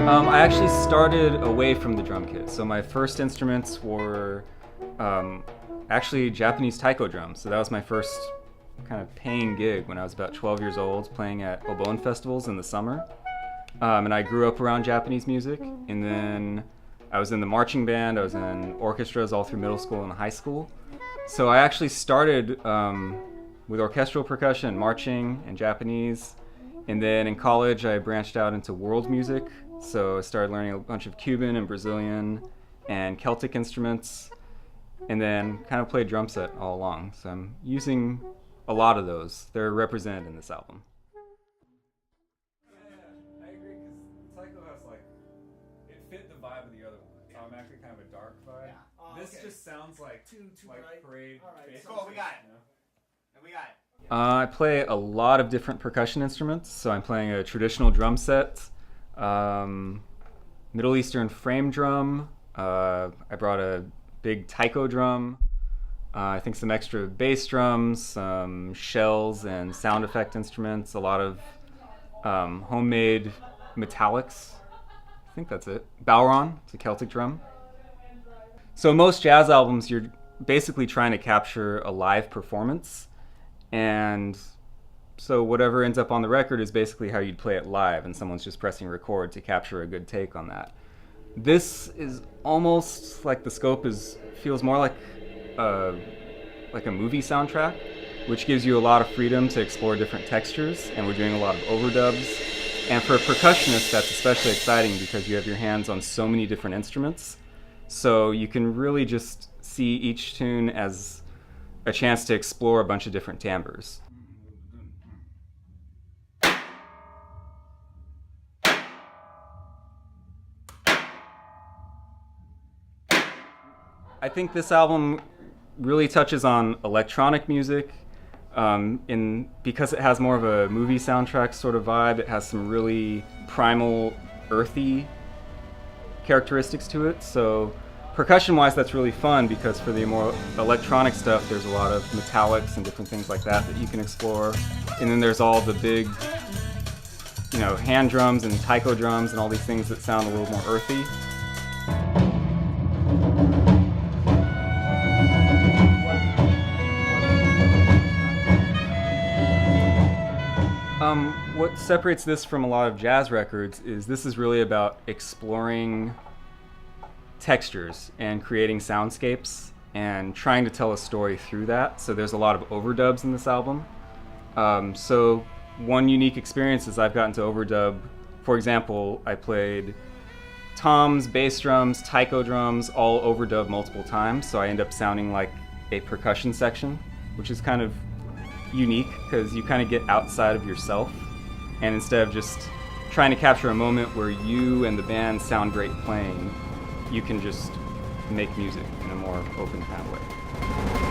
I actually started away from the drum kit. So my first instruments were actually Japanese taiko drums. So that was my first kind of paying gig when I was about 12 years old, playing at obon festivals in the summer. And I grew up around Japanese music. And then I was in the marching band. I was in orchestras all through middle school and high school. So I actually started with orchestral percussion, marching, and Japanese. And then in college, I branched out into world music. So I started learning a bunch of Cuban and Brazilian and Celtic instruments, and then kind of played drum set all along. So I'm using a lot of those. They're represented in this album. I agree, because Taiko has it fit the vibe of the other one. It's automatically kind of a dark vibe. Yeah. Oh, this just sounds like bright. parade. All right, cool, we got it. And we got it. I play a lot of different percussion instruments. So I'm playing a traditional drum set, Middle Eastern frame drum. I brought a big taiko drum. I think some extra bass drums, some shells and sound effect instruments, a lot of homemade metallics. I think that's it. Bowron, it's a Celtic drum. So most jazz albums, you're basically trying to capture a live performance. And so whatever ends up on the record is basically how you'd play it live, and someone's just pressing record to capture a good take on that. This is almost like the scope feels more like a movie soundtrack, which gives you a lot of freedom to explore different textures, and we're doing a lot of overdubs. And for a percussionist, that's especially exciting because you have your hands on so many different instruments. So you can really just see each tune as a chance to explore a bunch of different timbres. I think this album really touches on electronic music. Because it has more of a movie soundtrack sort of vibe, it has some really primal, earthy characteristics to it. So percussion-wise, that's really fun because for the more electronic stuff, there's a lot of metallics and different things like that you can explore. And then there's all the big, hand drums and taiko drums and all these things that sound a little more earthy. What separates this from a lot of jazz records is this is really about exploring textures and creating soundscapes and trying to tell a story through that. So there's a lot of overdubs in this album. So one unique experience is I've gotten to overdub. For example, I played toms, bass drums, taiko drums, all overdubbed multiple times. So I end up sounding like a percussion section, which is kind of unique because you kind of get outside of yourself. And instead of just trying to capture a moment where you and the band sound great playing, you can just make music in a more open kind of way.